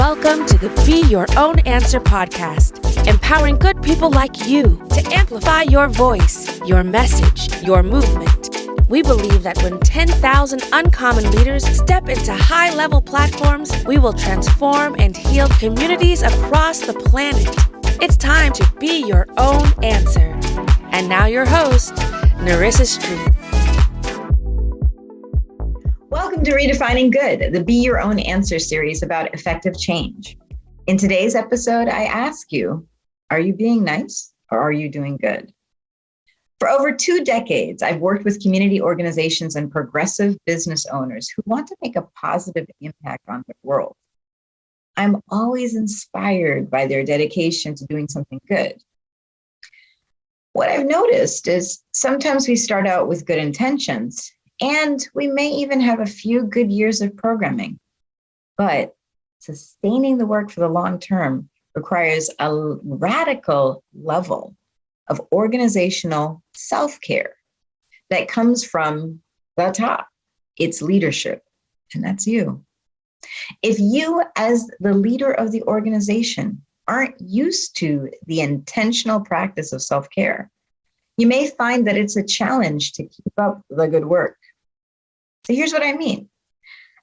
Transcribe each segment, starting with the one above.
Welcome to the Be Your Own Answer podcast, empowering good people like you to amplify your voice, your message, your movement. We believe that when 10,000 uncommon leaders step into high-level platforms, we will transform and heal communities across the planet. It's time to be your own answer. And now your host, Nerissa Street. Welcome to Redefining Good, the Be Your Own Answer series about effective change. In today's episode, I ask you, are you being nice or are you doing good? For over 2 decades, I've worked with community organizations and progressive business owners who want to make a positive impact on the world. I'm always inspired by their dedication to doing something good. What I've noticed is sometimes we start out with good intentions, and we may even have a few good years of programming. But sustaining the work for the long term requires a radical level of organizational self-care that comes from the top. It's leadership, and that's you. If you, as the leader of the organization, aren't used to the intentional practice of self-care, you may find that it's a challenge to keep up the good work. So here's what I mean.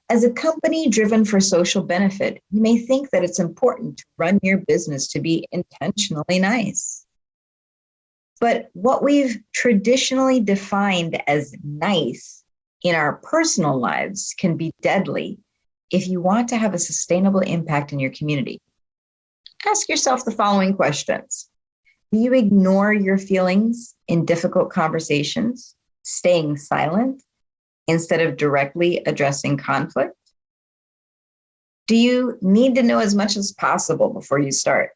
As a company driven for social benefit, you may think that it's important to run your business to be intentionally nice. But what we've traditionally defined as nice in our personal lives can be deadly if you want to have a sustainable impact in your community. Ask yourself the following questions. Do you ignore your feelings in difficult conversations, staying silent instead of directly addressing conflict? Do you need to know as much as possible before you start?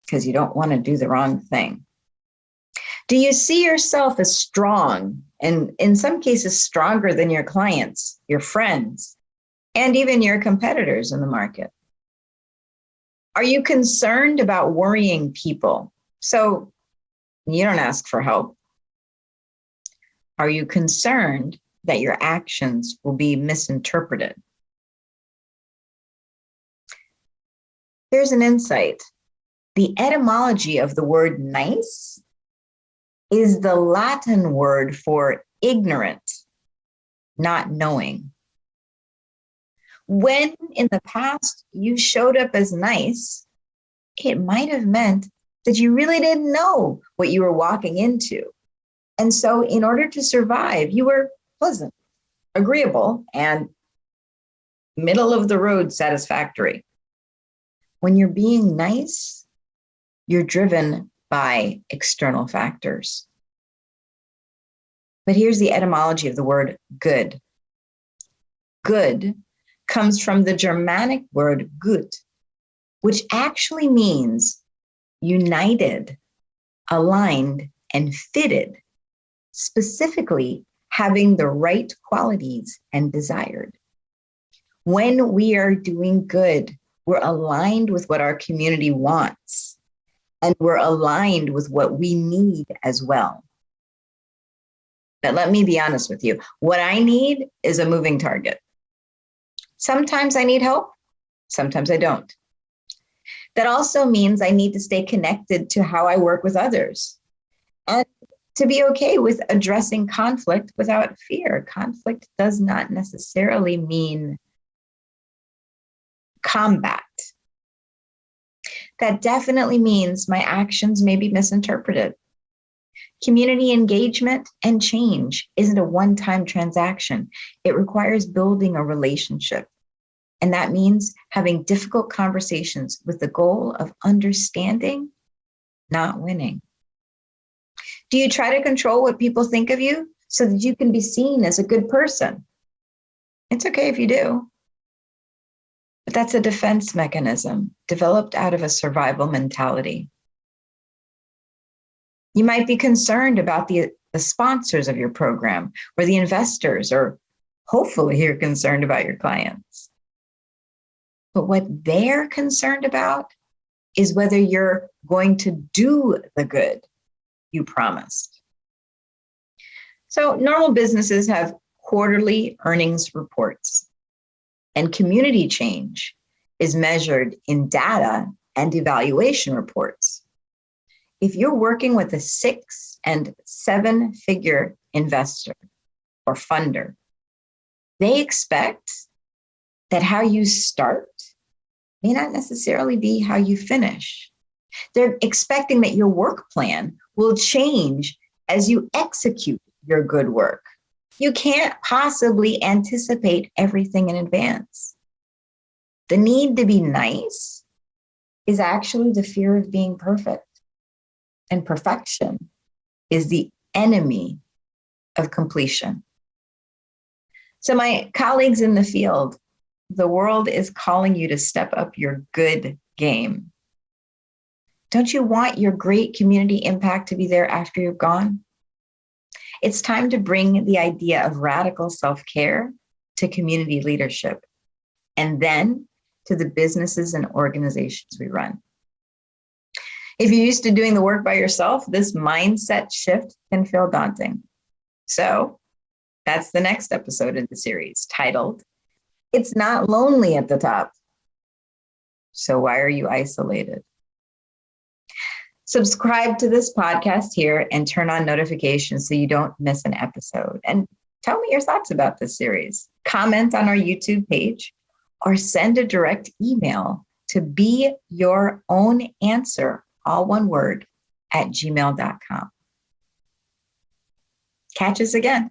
Because you don't want to do the wrong thing. Do you see yourself as strong, and in some cases stronger than your clients, your friends, and even your competitors in the market? Are you concerned about worrying people so you don't ask for help? Are you concerned that your actions will be misinterpreted? Here's an insight. The etymology of the word nice is the Latin word for ignorant, not knowing. When in the past you showed up as nice, it might have meant that you really didn't know what you were walking into. And so in order to survive, you were pleasant, agreeable, and middle of the road satisfactory. When you're being nice, you're driven by external factors. But here's the etymology of the word good. Good comes from the Germanic word gut, which actually means united, aligned, and fitted, specifically having the right qualities and desired. When we are doing good, we're aligned with what our community wants, and we're aligned with what we need as well. But let me be honest with you. What I need is a moving target. Sometimes I need help, sometimes I don't. That also means I need to stay connected to how I work with others and to be okay with addressing conflict without fear. Conflict does not necessarily mean combat. That definitely means my actions may be misinterpreted. Community engagement and change isn't a one-time transaction. It requires building a relationship. And that means having difficult conversations with the goal of understanding, not winning. Do you try to control what people think of you so that you can be seen as a good person? It's okay if you do. But that's a defense mechanism developed out of a survival mentality. You might be concerned about the sponsors of your program or the investors, or hopefully you're concerned about your clients. But what they're concerned about is whether you're going to do the good you promised. So normal businesses have quarterly earnings reports. And community change is measured in data and evaluation reports. If you're working with a 6 and 7 figure investor or funder, they expect that how you start may not necessarily be how you finish. They're expecting that your work plan will change as you execute your good work. You can't possibly anticipate everything in advance. The need to be nice is actually the fear of being perfect. And perfection is the enemy of completion. So my colleagues in the field, the world is calling you to step up your good game. Don't you want your great community impact to be there after you're gone? It's time to bring the idea of radical self-care to community leadership, and then to the businesses and organizations we run. If you're used to doing the work by yourself, this mindset shift can feel daunting. So that's the next episode in the series, titled, "It's Not Lonely at the Top. So Why Are You Isolated?" Subscribe to this podcast here and turn on notifications so you don't miss an episode. And tell me your thoughts about this series. Comment on our YouTube page or send a direct email to beyourown.answer, all one word, @gmail.com. Catch us again.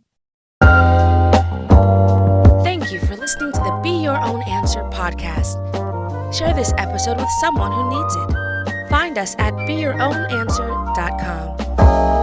Thank you for listening to the Be Your Own Answer podcast. Share this episode with someone who needs it. Find us at beyourown.answer.com.